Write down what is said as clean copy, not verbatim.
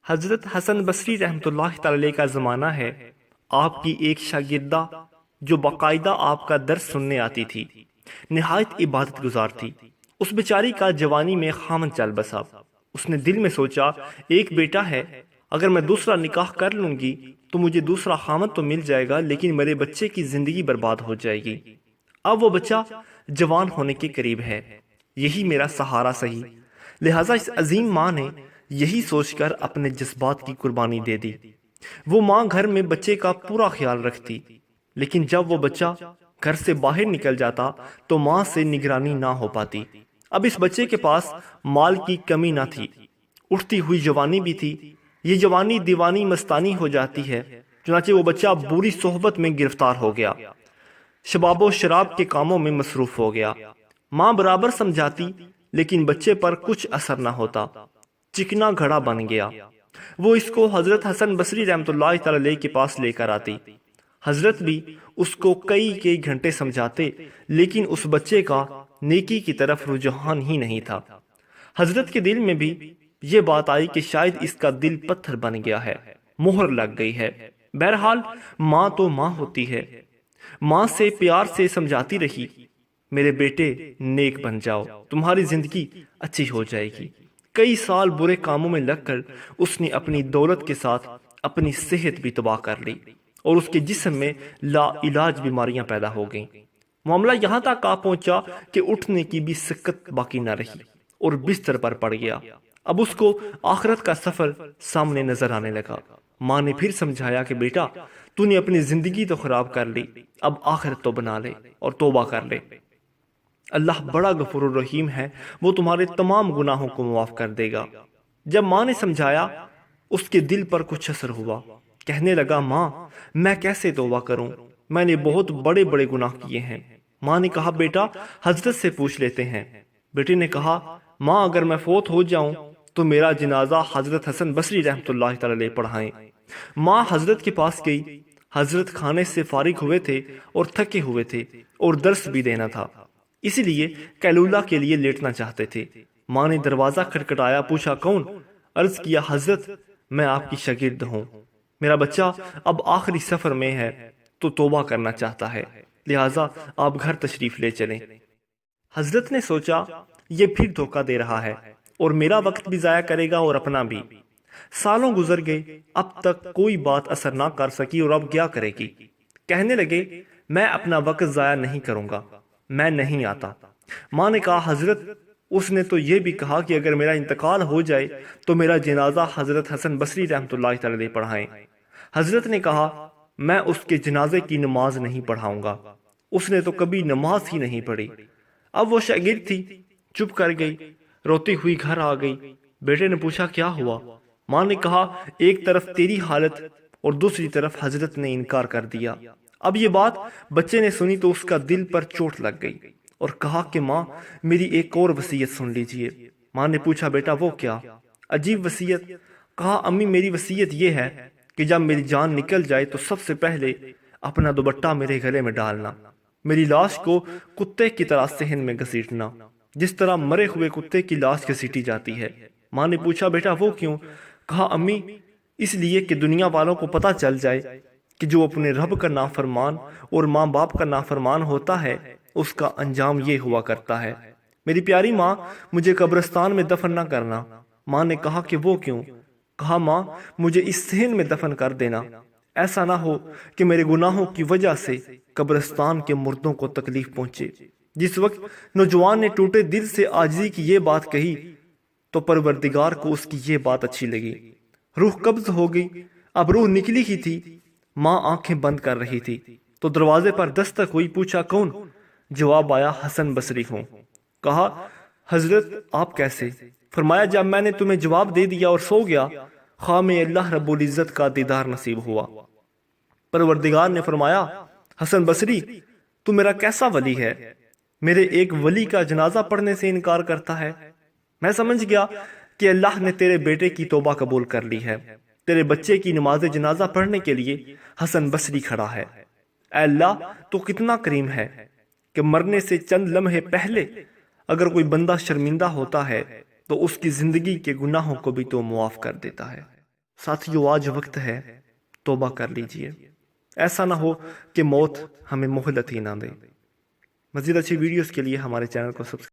حضرت حسن بصری رحمۃ اللہ تعالی کا زمانہ ہے۔ آپ کی ایک شاگردہ جو باقاعدہ آپ کا درس سننے آتی تھی، نہایت عبادت گزار تھی۔ اس بیچاری کا جوانی میں خامن چل بسا۔ اس نے دل میں سوچا، ایک بیٹا ہے، اگر میں دوسرا نکاح کر لوں گی تو مجھے دوسرا خامن تو مل جائے گا، لیکن میرے بچے کی زندگی برباد ہو جائے گی۔ اب وہ بچہ جوان ہونے کے قریب ہے، یہی میرا سہارا صحیح۔ لہٰذا اس عظیم ماں نے یہی سوچ کر اپنے جذبات کی قربانی دے دی۔ وہ ماں گھر میں بچے کا پورا خیال رکھتی، لیکن جب وہ بچہ گھر سے باہر نکل جاتا تو ماں سے نگرانی نہ ہو پاتی۔ اب اس بچے کے پاس مال کی کمی نہ تھی، اٹھتی ہوئی جوانی بھی تھی۔ یہ جوانی دیوانی مستانی ہو جاتی ہے، چنانچہ وہ بچہ بری صحبت میں گرفتار ہو گیا، شباب و شراب کے کاموں میں مصروف ہو گیا۔ ماں برابر سمجھاتی، لیکن بچے پر کچھ اثر نہ ہوتا، چکنا گھڑا بن گیا۔ وہ اس کو حضرت حسن بصری رحمۃ اللہ تعالی علیہ کے پاس لے کر آتی۔ حضرت بھی اس کو کئی گھنٹے سمجھاتے، لیکن اس بچے کا نیکی کی طرف رجحان ہی نہیں تھا۔ حضرت کے دل میں بھی یہ بات آئی کہ شاید اس کا دل پتھر بن گیا ہے، مہر لگ گئی ہے۔ بہرحال ماں تو ماں ہوتی ہے، ماں سے پیار سے سمجھاتی رہی، میرے بیٹے نیک بن جاؤ، تمہاری زندگی اچھی ہو جائے گی۔ کئی سال برے کاموں میں لگ کر اس نے اپنی دولت کے ساتھ اپنی صحت بھی تباہ کر لی، اور اس کے جسم میں لا علاج بیماریاں پیدا ہو گئیں۔ معاملہ یہاں تک آ پہنچا کہ اٹھنے کی بھی سکت باقی نہ رہی اور بستر پر پڑ گیا۔ اب اس کو آخرت کا سفر سامنے نظر آنے لگا۔ ماں نے پھر سمجھایا کہ بیٹا، تو نے اپنی زندگی تو خراب کر لی، اب آخرت تو بنا لے اور توبہ کر لے۔ اللہ بڑا غفور الرحیم ہے، وہ تمہارے تمام گناہوں کو معاف کر دے گا۔ جب ماں نے سمجھایا، اس کے دل پر کچھ اثر ہوا۔ کہنے لگا، ماں میں کیسے توبہ کروں، میں نے بہت بڑے بڑے گناہ کیے ہیں۔ ماں نے کہا، بیٹا حضرت سے پوچھ لیتے ہیں۔ بیٹے نے کہا، ماں اگر میں فوت ہو جاؤں تو میرا جنازہ حضرت حسن بصری رحمۃ اللہ تعالی علیہ پڑھائیں۔ ماں حضرت کے پاس گئی۔ حضرت کھانے سے فارغ ہوئے تھے اور تھکے ہوئے تھے، اور درس بھی دینا تھا، اسی لیے قیلولہ کے لیے لیٹنا چاہتے تھے۔ ماں نے دروازہ کھٹکھٹایا، پوچھا کون؟ عرض کیا، حضرت میں آپ کی شاگرد ہوں، میرا بچہ اب آخری سفر میں ہے تو توبہ کرنا چاہتا ہے، لہٰذا آپ گھر تشریف لے چلیں۔ حضرت نے سوچا، یہ پھر دھوکہ دے رہا ہے اور میرا وقت بھی ضائع کرے گا اور اپنا بھی۔ سالوں گزر گئے، اب تک کوئی بات اثر نہ کر سکی، اور اب کیا کرے گی؟ کہنے لگے، میں اپنا وقت ضائع نہیں کروں گا، میں نہیں آتا۔ ماں نے کہا، حضرت اس نے تو یہ بھی کہا کہ اگر میرا انتقال ہو جائے تو میرا جنازہ حضرت حسن بصری رحمۃ اللہ تعالی علیہ پڑھائیں۔ حضرت نے کہا، میں اس کے جنازے کی نماز نہیں پڑھاؤں گا، اس نے تو کبھی نماز ہی نہیں پڑھی۔ اب وہ شاگرد تھی، چپ کر گئی، روتی ہوئی گھر آ گئی۔ بیٹے نے پوچھا، کیا ہوا؟ ماں نے کہا، ایک طرف تیری حالت اور دوسری طرف حضرت نے انکار کر دیا۔ اب یہ بات بچے نے سنی تو اس کا دل پر چوٹ لگ گئی اور کہا کہ ماں میری ایک اور وصیت سن لیجئے۔ ماں نے پوچھا، بیٹا وہ کیا؟ عجیب وصیت؟ کہا، امی میری وصیت یہ ہے کہ جب میری جان نکل جائے تو سب سے پہلے اپنا دوپٹہ میرے گلے میں ڈالنا، میری لاش کو کتے کی طرح صحن میں گھسیٹنا، جس طرح مرے ہوئے کتے کی لاش گھسیٹی جاتی ہے۔ ماں نے پوچھا، بیٹا وہ کیوں؟ کہا، امی اس لیے کہ دنیا والوں کو پتہ چل جائے کہ جو اپنے رب کا نافرمان اور ماں باپ کا نافرمان ہوتا ہے اس کا انجام یہ ہوا کرتا ہے۔ میری پیاری ماں، مجھے قبرستان میں دفن نہ کرنا۔ ماں نے کہا کہ وہ کیوں؟ کہا، ماں مجھے اس صحن میں دفن کر دینا، ایسا نہ ہو کہ میرے گناہوں کی وجہ سے قبرستان کے مردوں کو تکلیف پہنچے۔ جس وقت نوجوان نے ٹوٹے دل سے عاجزی کی یہ بات کہی تو پروردگار کو اس کی یہ بات اچھی لگی، روح قبض ہو گئی۔ اب روح نکلی ہی تھی، ماں آنکھیں بند کر رہی تھی تو دروازے پر دستک ہوئی۔ پوچھا، کون؟ جواب آیا، حسن بصری ہوں۔ کہا، حضرت آپ کیسے؟ فرمایا، جب میں نے تمہیں جواب دے دیا اور سو گیا، خواہ میں اللہ رب العزت کا دیدار نصیب ہوا۔ پروردگار نے فرمایا، حسن بصری تو میرا کیسا ولی ہے، میرے ایک ولی کا جنازہ پڑھنے سے انکار کرتا ہے؟ میں سمجھ گیا کہ اللہ نے تیرے بیٹے کی توبہ قبول کر لی ہے، تیرے بچے کی نماز جنازہ پڑھنے کے لیے حسن بصری کھڑا ہے۔ اے اللہ تو کتنا کریم ہے کہ مرنے سے چند لمحے پہلے اگر کوئی بندہ شرمندہ ہوتا ہے تو اس کی زندگی کے گناہوں کو بھی تو معاف کر دیتا ہے۔ ساتھیو آج وقت ہے توبہ کر لیجئے، ایسا نہ ہو کہ موت ہمیں مہلت ہی نہ دے۔ مزید اچھی ویڈیوز کے لیے ہمارے چینل کو سبسکرائب